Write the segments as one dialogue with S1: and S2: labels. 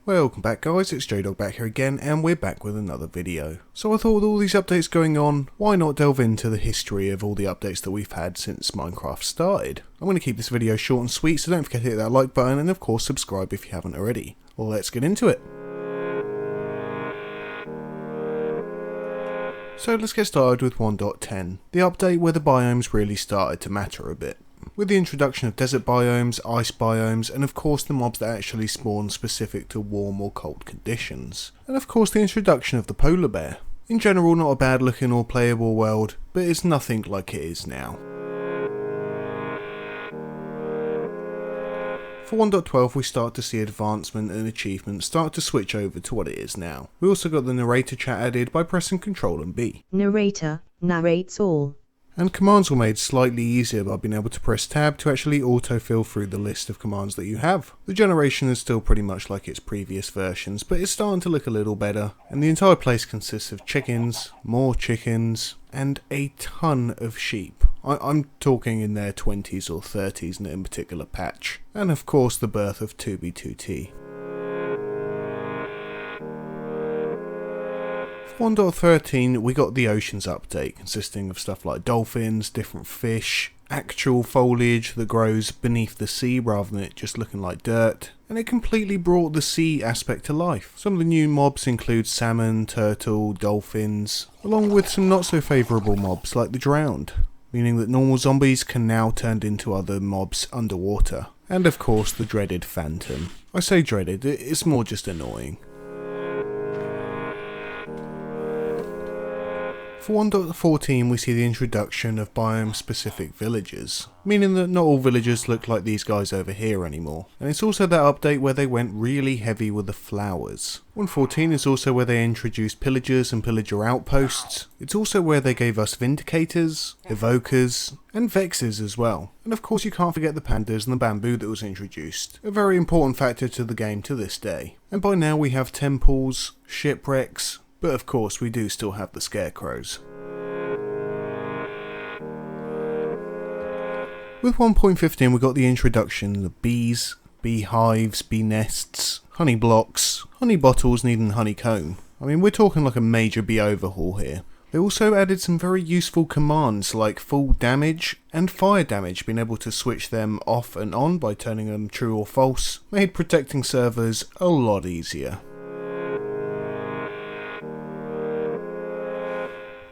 S1: Welcome back guys, it's Jdog back here again, and we're back with another video. So I thought with all these updates going on, why not delve into the history of all the updates that we've had since Minecraft started. I'm going to keep this video short and sweet, so don't forget to hit that like button and of course subscribe if you haven't already. Well, let's get into it. So let's get started with 1.10, the update where the biomes really started to matter a bit. With the introduction of desert biomes, ice biomes, and of course the mobs that actually spawn specific to warm or cold conditions. And of course the introduction of the polar bear. In general, not a bad looking or playable world, but it's nothing like it is now. For 1.12 we start to see advancement and achievement start to switch over to what it is now. We also got the narrator chat added by pressing Ctrl and B.
S2: Narrator narrates all.
S1: And commands were made slightly easier by being able to press tab to actually autofill through the list of commands that you have. The generation is still pretty much like its previous versions, but it's starting to look a little better, and the entire place consists of chickens, more chickens, and a ton of sheep. I'm talking in their 20s or 30s in particular patch. And of course the birth of 2B2T. 1.13 we got the oceans update, consisting of stuff like dolphins, different fish, actual foliage that grows beneath the sea rather than it just looking like dirt, and it completely brought the sea aspect to life. Some of the new mobs include salmon, turtle, dolphins, along with some not so favourable mobs like the drowned, meaning that normal zombies can now turn into other mobs underwater, and of course the dreaded phantom. I say dreaded, it's more just annoying. For 1.14 we see the introduction of biome-specific villagers, meaning that not all villagers look like these guys over here anymore. And it's also that update where they went really heavy with the flowers. 1.14 is also where they introduced pillagers and pillager outposts. It's also where they gave us vindicators, evokers, and vexes as well. And of course you can't forget the pandas and the bamboo that was introduced, a very important factor to the game to this day. And by now we have temples, shipwrecks, but of course we do still have the scarecrows. With 1.15 we got the introduction of bees, beehives, bee nests, honey blocks, honey bottles needing honeycomb. I mean, we're talking like a major bee overhaul here. They also added some very useful commands like full damage and fire damage, being able to switch them off and on by turning them true or false, made protecting servers a lot easier.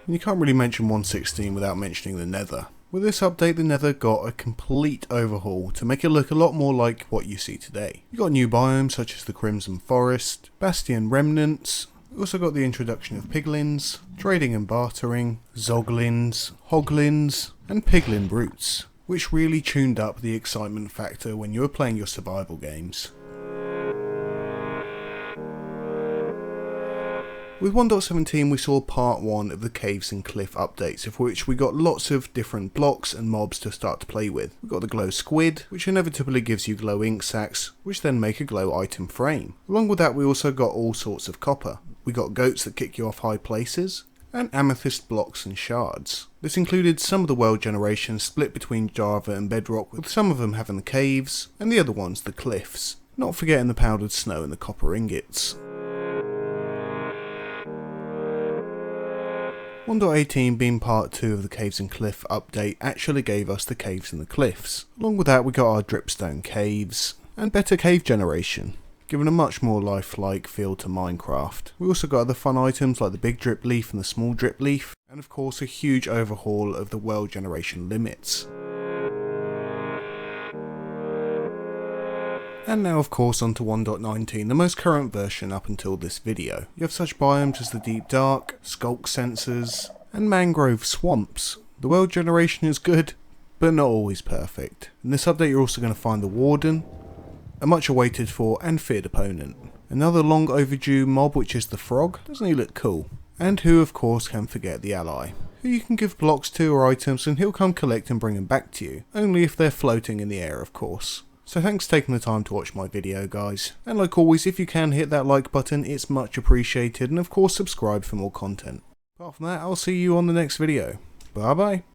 S1: You can't really mention 1.16 without mentioning the Nether. With this update the Nether got a complete overhaul to make it look a lot more like what you see today. You got new biomes such as the Crimson Forest, Bastion Remnants, we also got the introduction of piglins, trading and bartering, zoglins, hoglins, and piglin brutes, which really tuned up the excitement factor when you were playing your survival games. With 1.17 we saw part 1 of the caves and cliff updates, of which we got lots of different blocks and mobs to start to play with. We got the glow squid, which inevitably gives you glow ink sacks, which then make a glow item frame. Along with that we also got all sorts of copper. We got goats that kick you off high places, and amethyst blocks and shards. This included some of the world generations split between Java and Bedrock, with some of them having the caves, and the other ones the cliffs. Not forgetting the powdered snow and the copper ingots. 1.18 being part 2 of the Caves and Cliff update actually gave us the caves and the cliffs. Along with that we got our dripstone caves, and better cave generation, giving a much more lifelike feel to Minecraft. We also got other fun items like the big drip leaf and the small drip leaf, and of course a huge overhaul of the world generation limits. And now of course onto 1.19, the most current version up until this video. You have such biomes as the deep dark, skulk sensors, and mangrove swamps. The world generation is good, but not always perfect. In this update you're also going to find the warden, a much awaited for and feared opponent. Another long overdue mob which is the frog, doesn't he look cool? And who of course can forget the ally, who you can give blocks to or items and he'll come collect and bring them back to you, only if they're floating in the air of course. So thanks for taking the time to watch my video guys, and like always if you can hit that like button it's much appreciated, and of course subscribe for more content. Apart from that I'll see you on the next video. Bye bye.